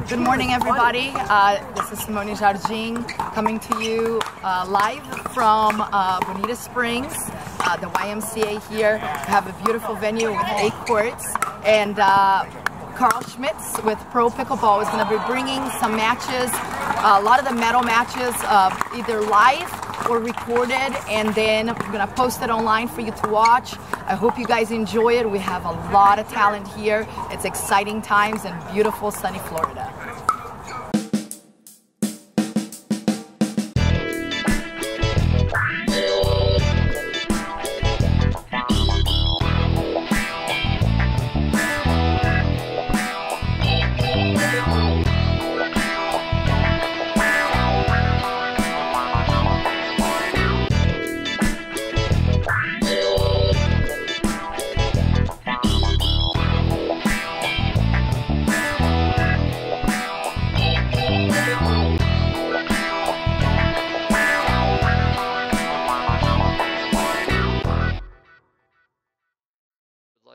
Good morning, everybody. This is Simone Jardim coming to you live from Bonita Springs, the YMCA here. We have a beautiful venue with 8 courts, and Carl Schmitz with Pro Pickleball is going to be bringing some matches, a lot of the medal matches, either live or recorded, and then we're going to post it online for you to watch. I hope you guys enjoy it. We have a lot of talent here. It's exciting times in beautiful sunny Florida.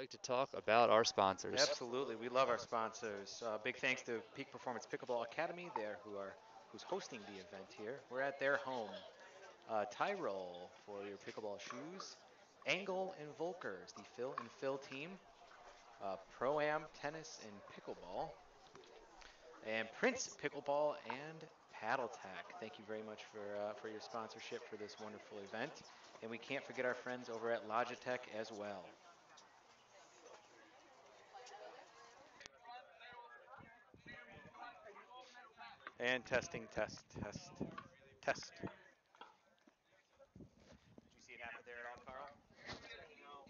To talk about our sponsors. Absolutely, we love our sponsors. Big thanks to Peak Performance Pickleball Academy who's hosting the event here. We're at their home. Tyrol for your pickleball shoes. Angle and Volkers, the Phil and Phil team. Pro-Am Tennis and Pickleball. And Prince Pickleball and Paddle-Tack. Thank you very much for your sponsorship for this wonderful event. And we can't forget our friends over at Logitech as well. And testing, test. Did you see it happen there at all, Carl? No.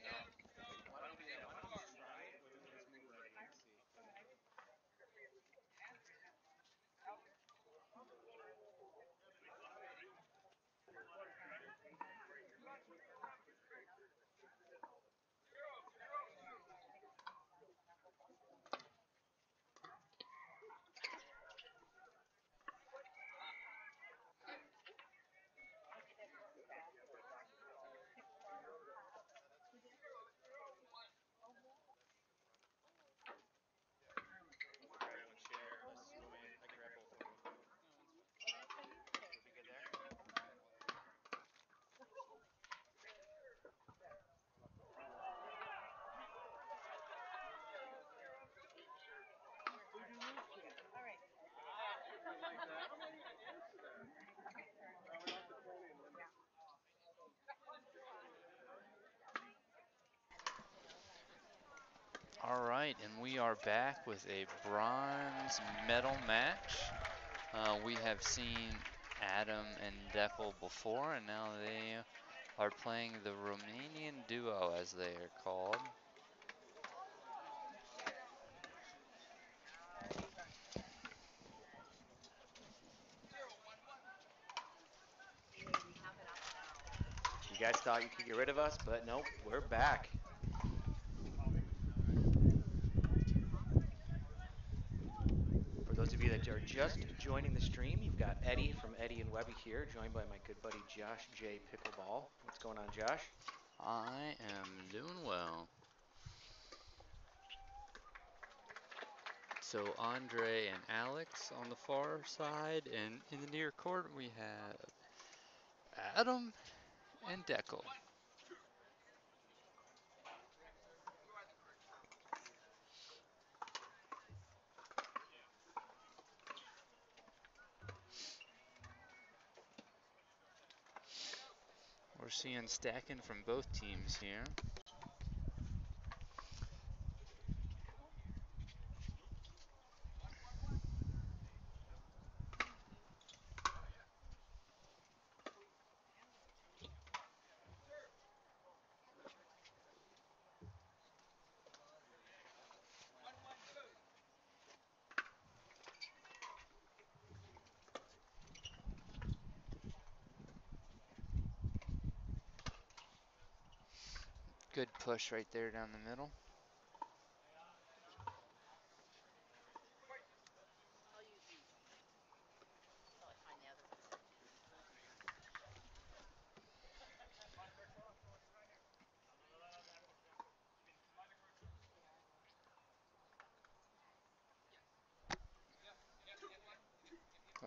Why don't we just try it with this move ready and see? All right, and we are back with a bronze medal match. We have seen Adam and Deckel before, and now they are playing the Romanian duo, as they are called. You guys thought you could get rid of us, but nope, we're back. For those of you that are just joining the stream, you've got Eddie from Eddie and Webby here, joined by my good buddy Josh J. Pickleball. What's going on, Josh? I am doing well. So Andre and Alex on the far side, and in the near court we have Adam and Deckel. We're seeing stacking from both teams here. Good push right there down the middle.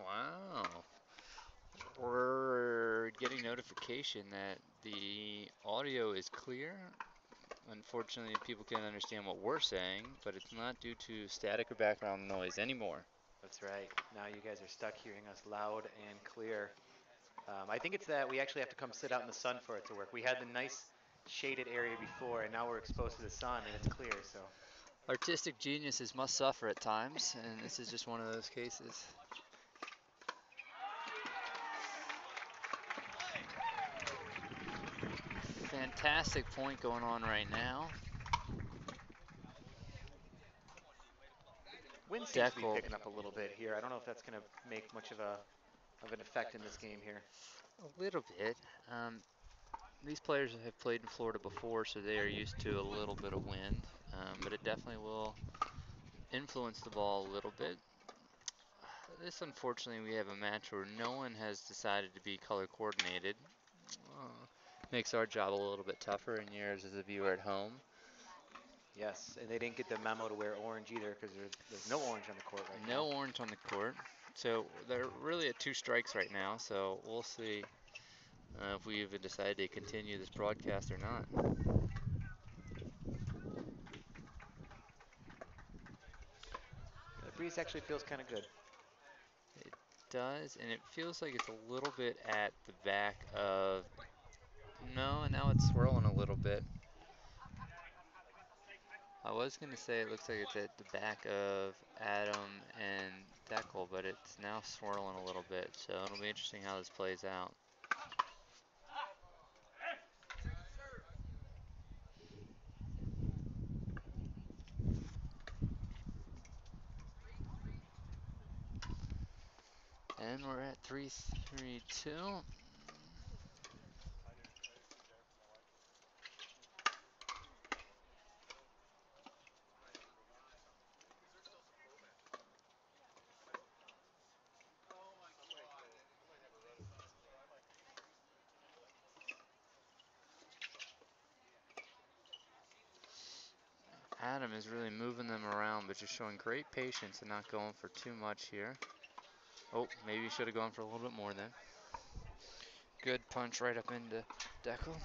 Wow. We're getting notification that the audio is clear. Unfortunately, people can't understand what we're saying, but it's not due to static or background noise anymore. That's right. Now you guys are stuck hearing us loud and clear. I think it's that we actually have to come sit out in the sun for it to work. We had the nice shaded area before, and now we're exposed to the sun, and it's clear, so. Artistic geniuses must suffer at times, and this is just one of those cases. Fantastic point going on right now. Wind seems to be picking up a little bit here. I don't know if that's going to make much of an effect in this game here. A little bit. These players have played in Florida before, so they are used to a little bit of wind, but it definitely will influence the ball a little bit. This, unfortunately, we have a match where no one has decided to be color coordinated. Makes our job a little bit tougher and yours as a viewer at home. Yes, and they didn't get the memo to wear orange either because there's no orange on the court right now. No orange on the court. So they're really at 2 strikes right now, so we'll see if we even decide to continue this broadcast or not. The breeze actually feels kind of good. It does, and it feels like it's a little bit at the back of... No, and now it's swirling a little bit. I was going to say it looks like it's at the back of Adam and Daescu, but it's now swirling a little bit, so it'll be interesting how this plays out. And we're at 3-3-2. Adam is really moving them around, but just showing great patience and not going for too much here. Oh, maybe he should have gone for a little bit more then. Good punch right up into Daescu.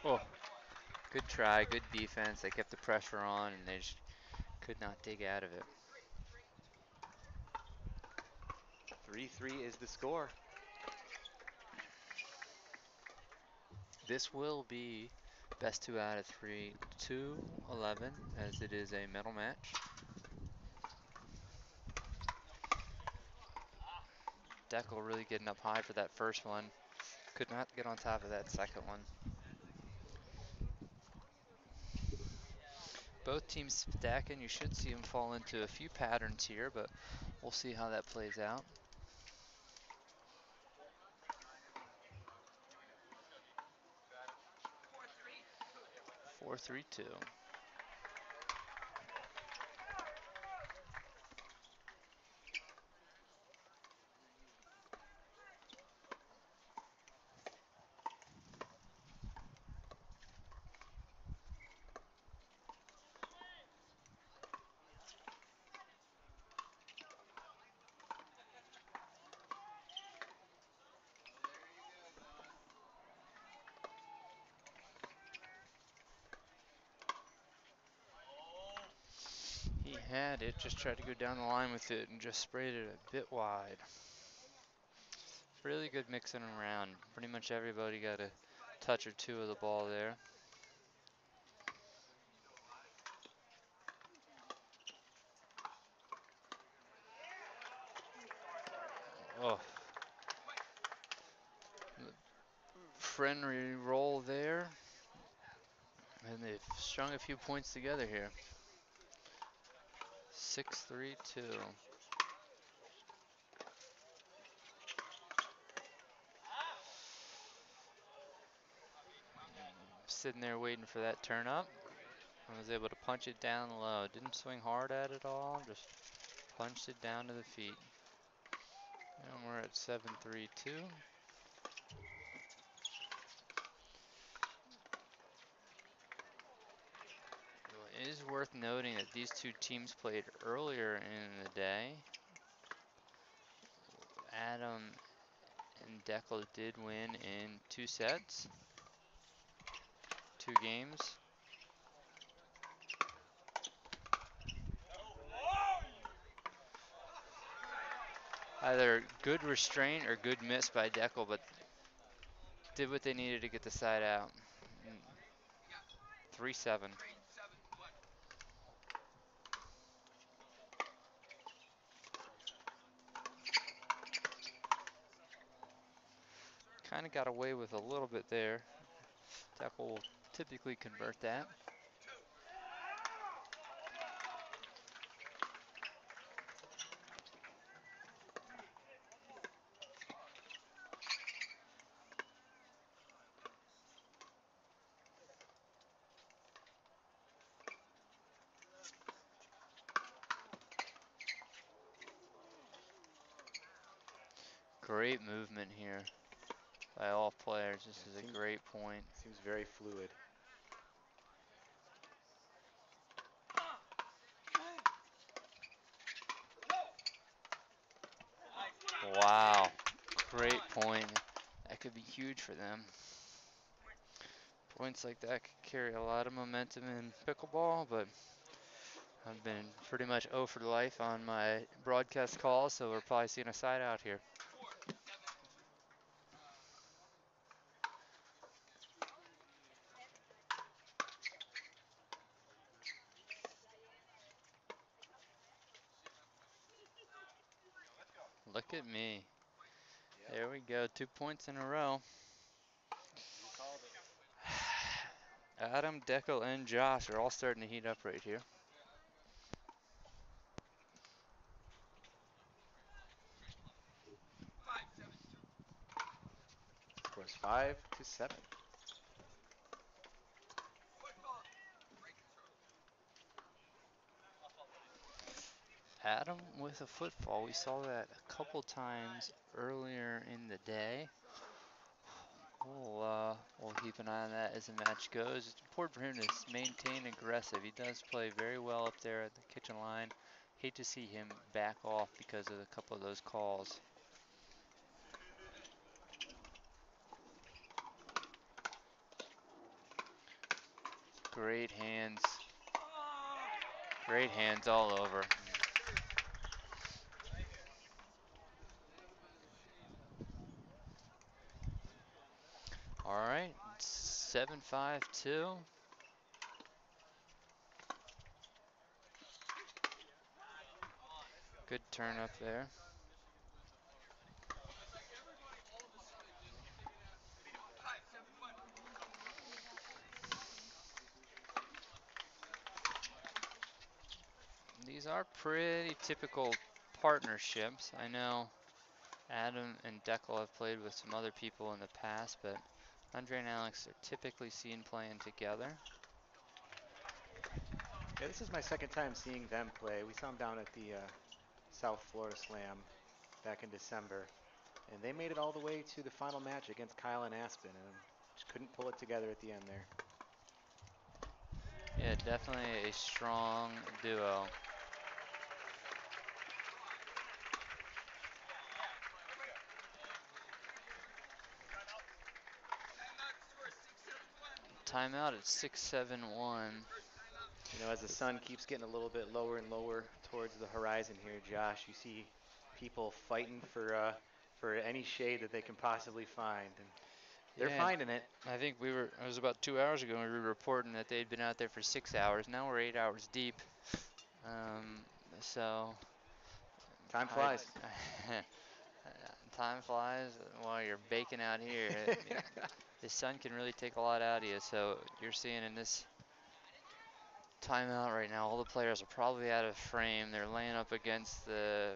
Oh, good try, good defense. They kept the pressure on and they just could not dig out of it. 3-3 is the score. This will be best 2 out of 3, 2-11, as it is a medal match. Daescu really getting up high for that first one. Could not get on top of that second one. Both teams stacking. You should see them fall into a few patterns here, but we'll see how that plays out. 4-3-2. He had it, just tried to go down the line with it and just sprayed it a bit wide. Really good mixing around. Pretty much everybody got a touch or two of the ball there. Oh. Friendly roll there. And they've strung a few points together here. 6-3-2. Sitting there waiting for that turn up. I was able to punch it down low. Didn't swing hard at it all, just punched it down to the feet. And we're at 7-3-2. It is worth noting that these two teams played earlier in the day. Adam and Declan did win in 2 sets, 2 games. Either good restraint or good miss by Deckel, but did what they needed to get the side out. 3-7. Kind of got away with a little bit there. Deckel will typically convert that. Great movement here by all players. This is a great point. Seems very fluid. Wow, great point. That could be huge for them. Points like that could carry a lot of momentum in pickleball, but I've been pretty much 0 for life on my broadcast calls, so we're probably seeing a side out here. Look at me. Yep. There we go, 2 points in a row. You called it. Adam, Deckel, and Josh are all starting to heat up right here. Scores 5-7. Adam with a footfall. We saw that a couple times earlier in the day. We'll keep an eye on that as the match goes. It's important for him to maintain aggressive. He does play very well up there at the kitchen line. Hate to see him back off because of a couple of those calls. Great hands. Great hands all over. All right, 7-5-2. Good turn up there. These are pretty typical partnerships. I know Adam and Deckel have played with some other people in the past, but Andre and Alex are typically seen playing together. Yeah, this is my second time seeing them play. We saw them down at the South Florida Slam back in December, and they made it all the way to the final match against Kyle and Aspen, and just couldn't pull it together at the end there. Yeah, definitely a strong duo. Timeout at 6-7-1. You know, as the sun keeps getting a little bit lower and lower towards the horizon here, Josh, you see people fighting for any shade that they can possibly find, and they're finding it. I think it was about 2 hours ago, we were reporting that they'd been out there for 6 hours. Now we're 8 hours deep. So Time flies. Time flies while you're baking out here. The sun can really take a lot out of you. So you're seeing in this timeout right now, all the players are probably out of frame. They're laying up against the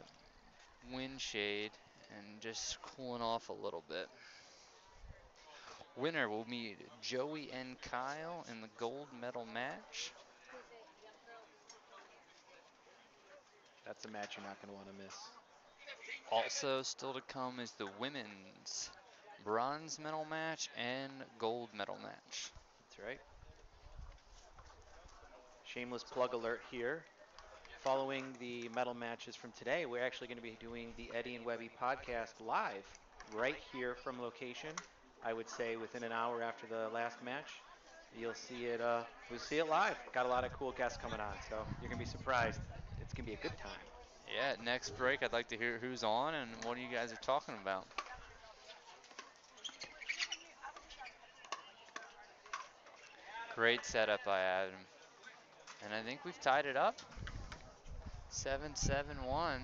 wind shade and just cooling off a little bit. Winner will meet Joey and Kyle in the gold medal match. That's a match you're not going to want to miss. Also, still to come is the women's bronze medal match and gold medal match. That's right. Shameless plug alert here. Following the medal matches from today, we're actually going to be doing the Eddie and Webby podcast live right here from location. I would say within an hour after the last match, you'll see it. We'll see it live. Got a lot of cool guests coming on, so you're going to be surprised. It's going to be a good time. Yeah, next break, I'd like to hear who's on and what you guys are talking about. Great setup by Adam. And I think we've tied it up. 7-7-1.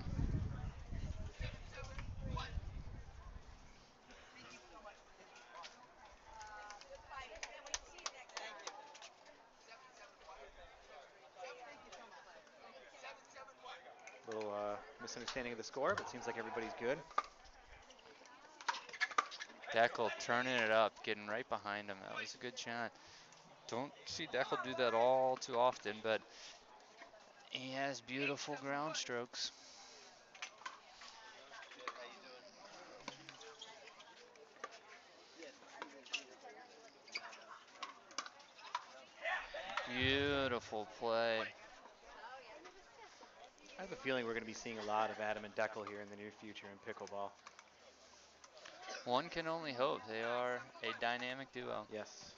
Little misunderstanding of the score, but seems like everybody's good. Deckel turning it up, getting right behind him. That was a good shot. Don't see Deckel do that all too often, but he has beautiful ground strokes. Beautiful play. I have a feeling we're going to be seeing a lot of Adam and Deckel here in the near future in pickleball. One can only hope. They are a dynamic duo. Yes.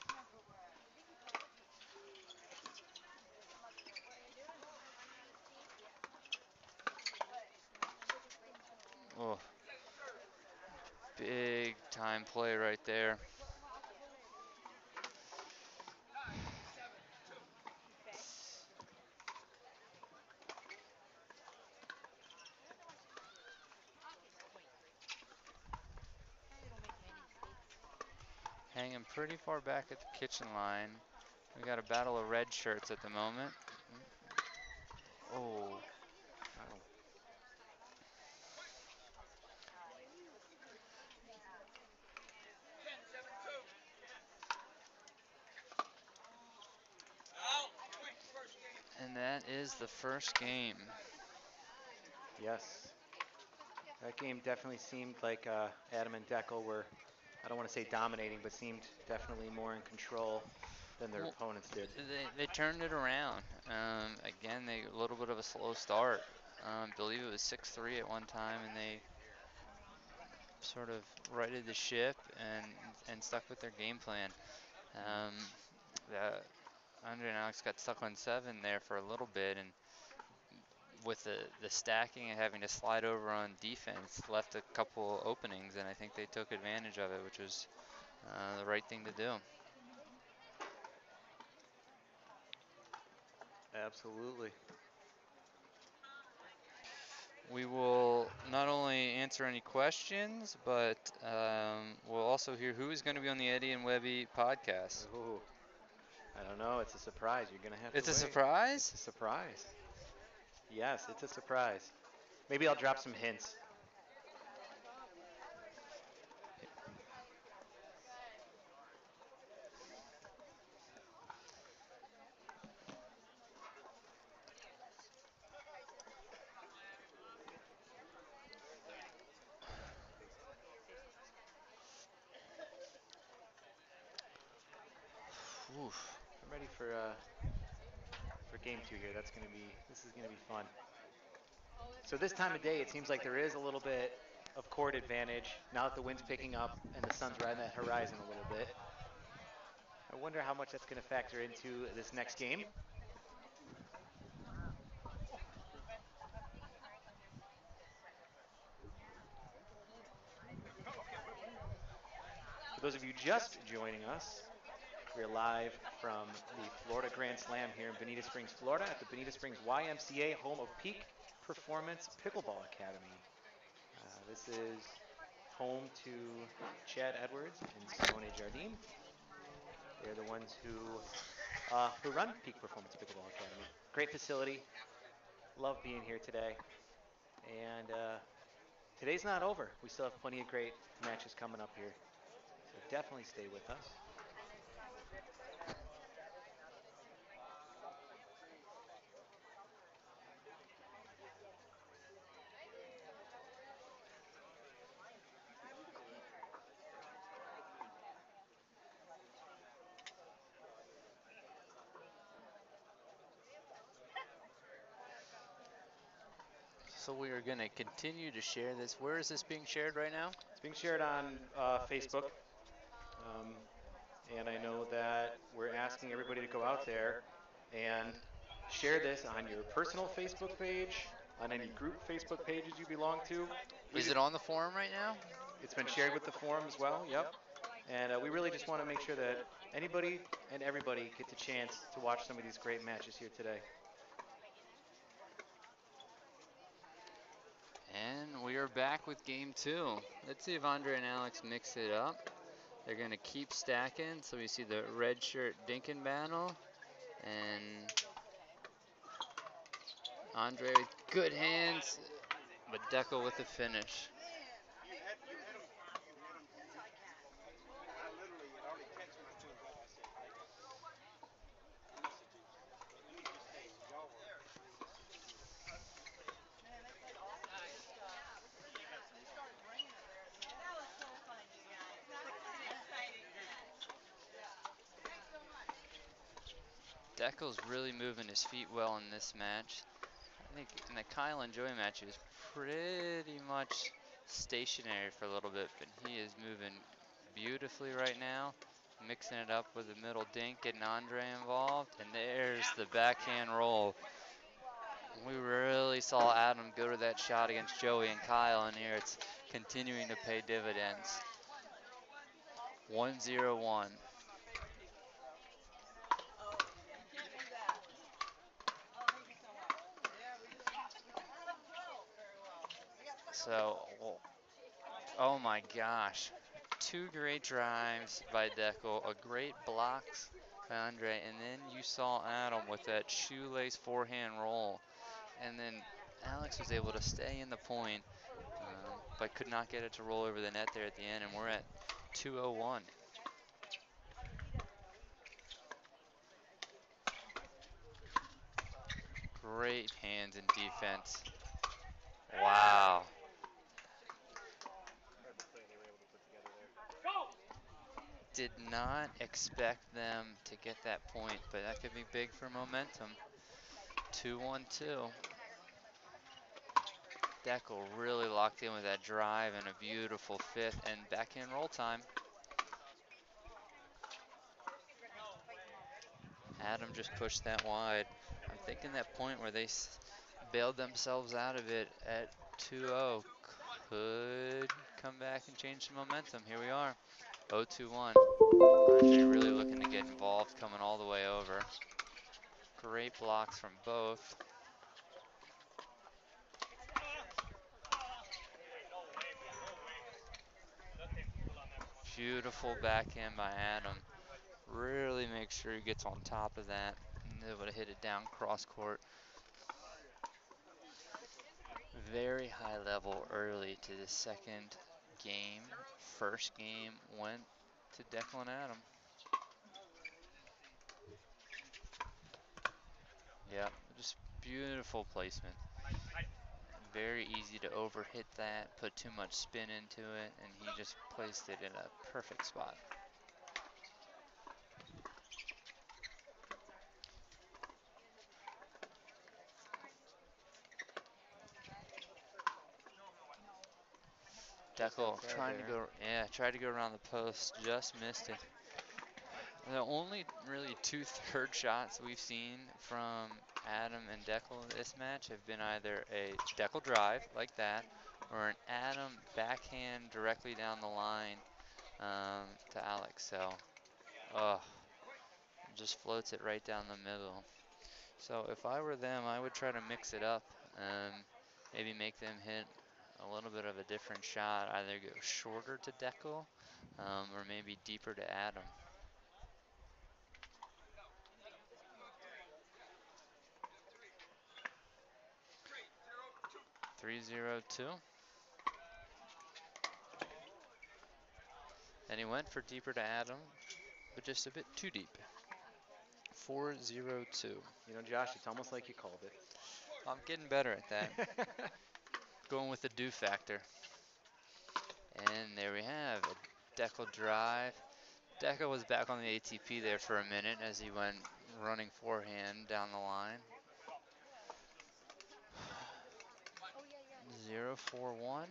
Oh, big time play right there. Hanging pretty far back at the kitchen line. We got a battle of red shirts at the moment. Oh, Wow. and that is the first game. Yes. That game definitely seemed like Adam and Deckel were, I don't want to say dominating, but seemed definitely more in control than their Well, opponents did. they turned it around. Again, they a little bit of a slow start. Believe it was 6-3 at one time, and they sort of righted the ship and stuck with their game plan. Um, the, Andre and Alex got stuck on 7 there for a little bit, and with the stacking and having to slide over on defense, left a couple openings, and I think they took advantage of it, which was the right thing to do. Absolutely. We will not only answer any questions, but we'll also hear who is going to be on the Eddie and Webby podcast. Ooh, I don't know. It's a surprise. You're going to have It's to a wait. surprise? It's a surprise. Yes, it's a surprise. Maybe I'll drop some hints. Oof. I'm ready for game 2 here. This is going to be fun. So this time of day, it seems like there is a little bit of court advantage now that the wind's picking up and the sun's riding that horizon a little bit. I wonder how much that's going to factor into this next game. For those of you just joining us, we're live from the Florida Grand Slam here in Bonita Springs, Florida at the Bonita Springs YMCA, home of Peak Performance Pickleball Academy. This is home to Chad Edwards and Simone Jardine. They're the ones who run Peak Performance Pickleball Academy. Great facility. Love being here today. And today's not over. We still have plenty of great matches coming up here. So definitely stay with us. So we are going to continue to share this. Where is this being shared right now? It's being shared on Facebook. And I know that we're asking everybody to go out there and share this on your personal Facebook page, on any group Facebook pages you belong to. Is it on the forum right now? It's been shared with the forum as well, yep. And we really just want to make sure that anybody and everybody gets a chance to watch some of these great matches here today. And we are back with game 2. Let's see if Andre and Alex mix it up. They're going to keep stacking. So we see the red shirt Dinkin battle. And Andre with good hands, but Dekel with the finish. Dekel's really moving his feet well in this match. I think in the Kyle and Joey match, he was pretty much stationary for a little bit, but he is moving beautifully right now. Mixing it up with the middle dink, getting Andre involved, and there's the backhand roll. We really saw Adam go to that shot against Joey and Kyle, and here it's continuing to pay dividends. 1-0-1. So, oh my gosh. 2 great drives by Dekel, a great blocks by Andre, and then you saw Adam with that shoelace forehand roll. And then Alex was able to stay in the point, but could not get it to roll over the net there at the end, and we're at 2-0-1. Great hands in defense. Wow. Did not expect them to get that point, but that could be big for momentum. 2-1-2. Dekel really locked in with that drive and a beautiful fifth and backhand roll time. Adam just pushed that wide. I'm thinking that point where they bailed themselves out of it at 2-0 could come back and change some momentum. Here we are, 0-2-1. Andre really looking to get involved, coming all the way over. Great blocks from both. Beautiful backhand by Adam. Really make sure he gets on top of that and able to hit it down cross court. Very high level early to the second game. First game went to Dekel and Adam. Yep, just beautiful placement. Very easy to overhit that, put too much spin into it, and he just placed it in a perfect spot. Dekel trying to go, tried to go around the post, just missed it. The only really 2 third shots we've seen from Adam and Dekel in this match have been either a Dekel drive like that, or an Adam backhand directly down the line to Alex. So, just floats it right down the middle. So if I were them, I would try to mix it up and maybe make them hit a little bit of a different shot, either go shorter to Dekel or maybe deeper to Adam. 3-0-2. And he went for deeper to Adam, but just a bit too deep. 4-0-2. You know, Josh, it's almost like you called it. I'm getting better at that. Going with the do factor. And there we have a Dekel drive. Dekel was back on the ATP there for a minute as he went running forehand down the line. 0-4-1.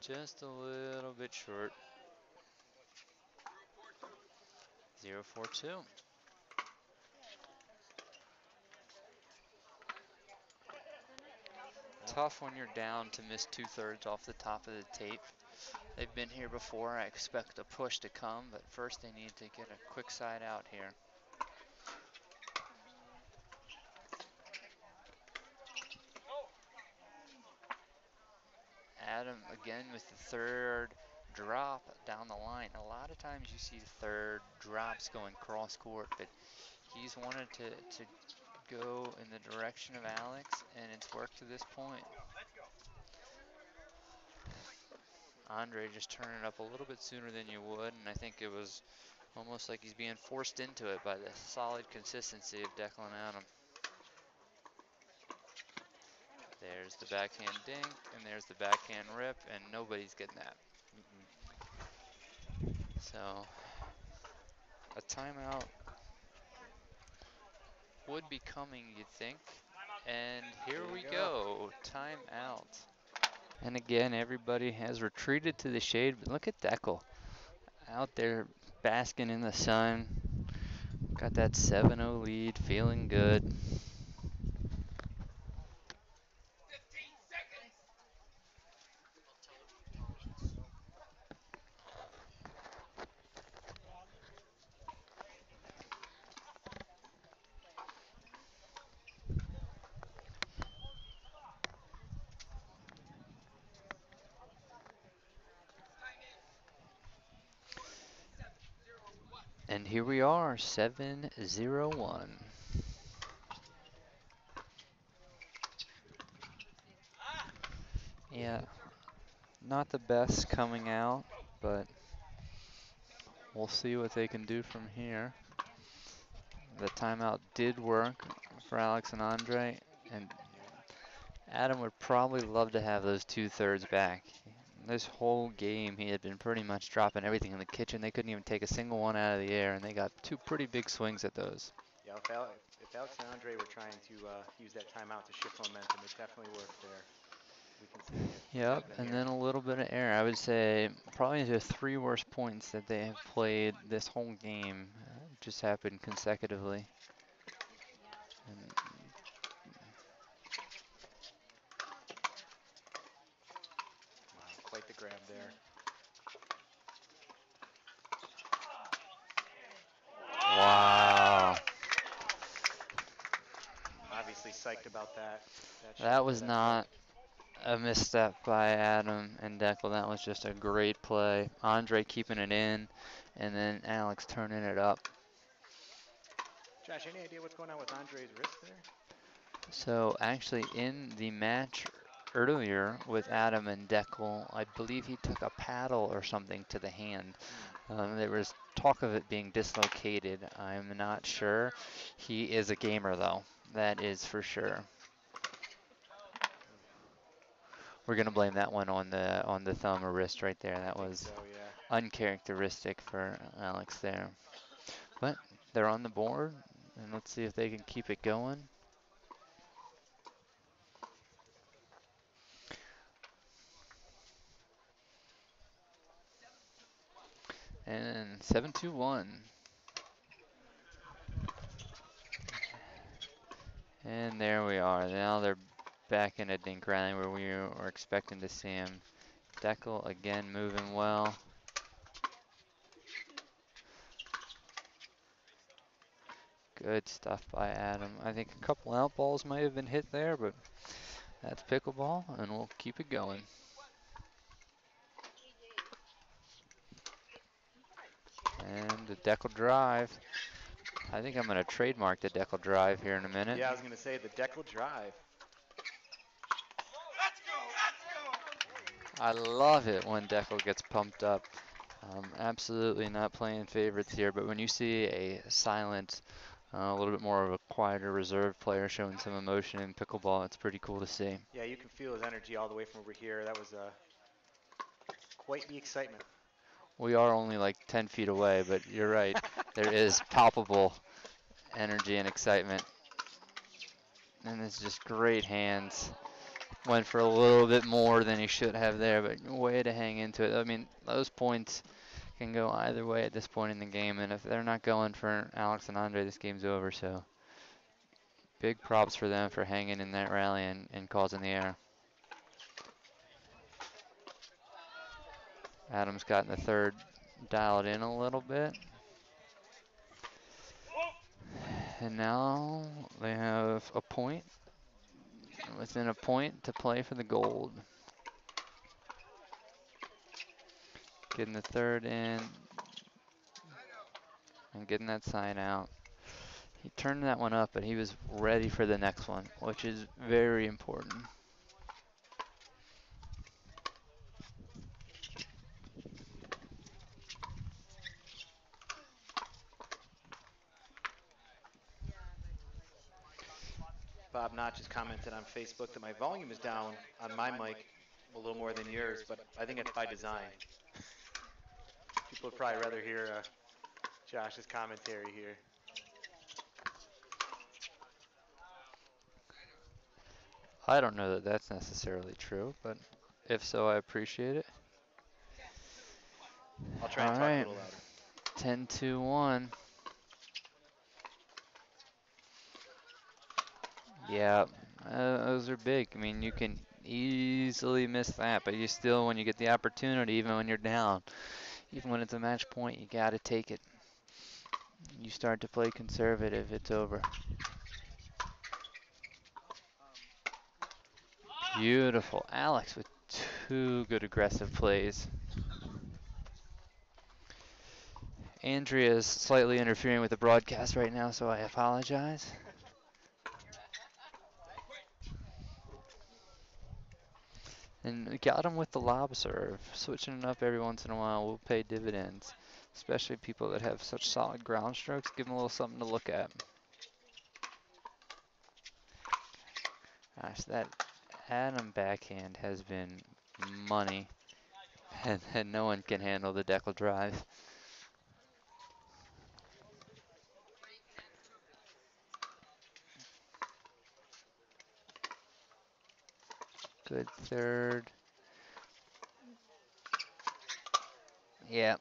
Just a little bit short. 0-4-2. Tough when you're down to miss 2/3 off the top of the tape. They've been here before. I expect a push to come, but first they need to get a quick side out here. Adam again with the third drop down the line. A lot of times you see third drops going cross court, but he's wanted to go in the direction of Alex, and it's worked to this point. Andre just turning it up a little bit sooner than you would, and I think it was almost like he's being forced into it by the solid consistency of Declan Adam. There's the backhand dink, and there's the backhand rip, and nobody's getting that. So a timeout would be coming, you'd think. And here we go, timeout. And again, everybody has retreated to the shade, but look at Deckel out there basking in the sun. Got that 7-0 lead, feeling good. And here we are, 7-0-1. Yeah, not the best coming out, but we'll see what they can do from here. The timeout did work for Alex and Andre, and Adam would probably love to have those 2/3 back. This whole game, he had been pretty much dropping everything in the kitchen. They couldn't even take a single one out of the air, and they got two pretty big swings at those. Yeah, if Alex and Andre were trying to use that timeout to shift momentum, it definitely worked there. We can see it. Yep, and then a little bit of error. I would say probably the 3 worst points that they have played this whole game just happened consecutively. And wow, quite the grab there. wow. Obviously psyched about that. That was not a misstep by Adam and Deckel. That was just a great play. Andre keeping it in, and then Alex turning it up. Josh, any idea what's going on with Andre's wrist there? So actually in the match earlier with Adam and Deckel, I believe he took a paddle or something to the hand. There was talk of it being dislocated. I'm not sure. He is a gamer though. That is for sure. We're gonna blame that one on the thumb or wrist right there. That was so, yeah. uncharacteristic for Alex there. But they're on the board, and let's see if they can keep it going. And 7-2-1. And there we are. Now they're back in a dink rally where we were expecting to see him. Deckel again moving well. Good stuff by Adam. I think a couple out balls might have been hit there, but that's pickleball, and we'll keep it going. And the Deckel drive. I think I'm going to trademark the Deckel drive here in a minute. Yeah, I was going to say the Deckel drive. I love it when Deckel gets pumped up. Absolutely not playing favorites here, but when you see a silent, a little bit more of a quieter reserve player showing some emotion in pickleball, it's pretty cool to see. Yeah, you can feel his energy all the way from over here. That was quite the excitement. We are only like 10 feet away, but you're right. There is palpable energy and excitement. And it's just great hands. Went for a little bit more than he should have there, but way to hang into it. I mean, those points can go either way at this point in the game, and if they're not going for Alex and Andre, this game's over. So big props for them for hanging in that rally and causing the error. Adam's gotten the third dialed in a little bit. And now they have a point, within a point to play for the gold. Getting the third in and getting that sign out. He turned that one up, but he was ready for the next one, which is very important. Bob Notch has commented on Facebook that my volume is down on my mic a little more than yours, but I think it's by design. People would probably rather hear Josh's commentary here. I don't know that that's necessarily true, but if so, I appreciate it. I'll try and talk a little louder. 10-2-1. Yeah, those are big. I mean, you can easily miss that, but you still, when you get the opportunity, even when you're down, even when it's a match point, you got to take it. You start to play conservative, it's over. Beautiful. Alex with two good aggressive plays. Andrea is slightly interfering with the broadcast right now, so I apologize. And we got him with the lob serve. Switching it up every once in a while will pay dividends, especially people that have such solid ground strokes. Give them a little something to look at. Gosh, that Adam backhand has been money, and no one can handle the deckle drive. Good third. Yeah.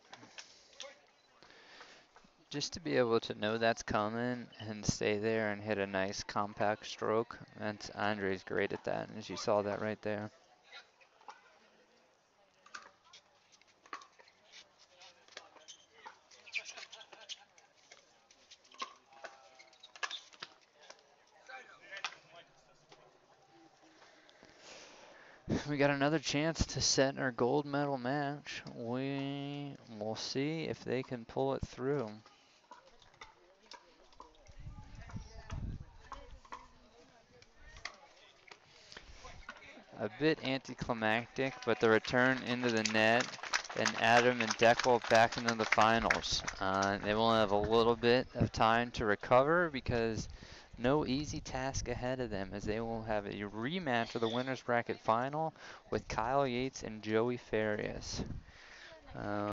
Just to be able to know that's coming and stay there and hit a nice compact stroke, that's Andre's great at that, as you saw that right there. We got another chance to set our gold medal match. We will see if they can pull it through. A bit anticlimactic, but the return into the net and Adam and Deckel back into the finals. They will have a little bit of time to recover because no easy task ahead of them, as they will have a rematch of the winner's bracket final with Kyle Yates and Joey Farias.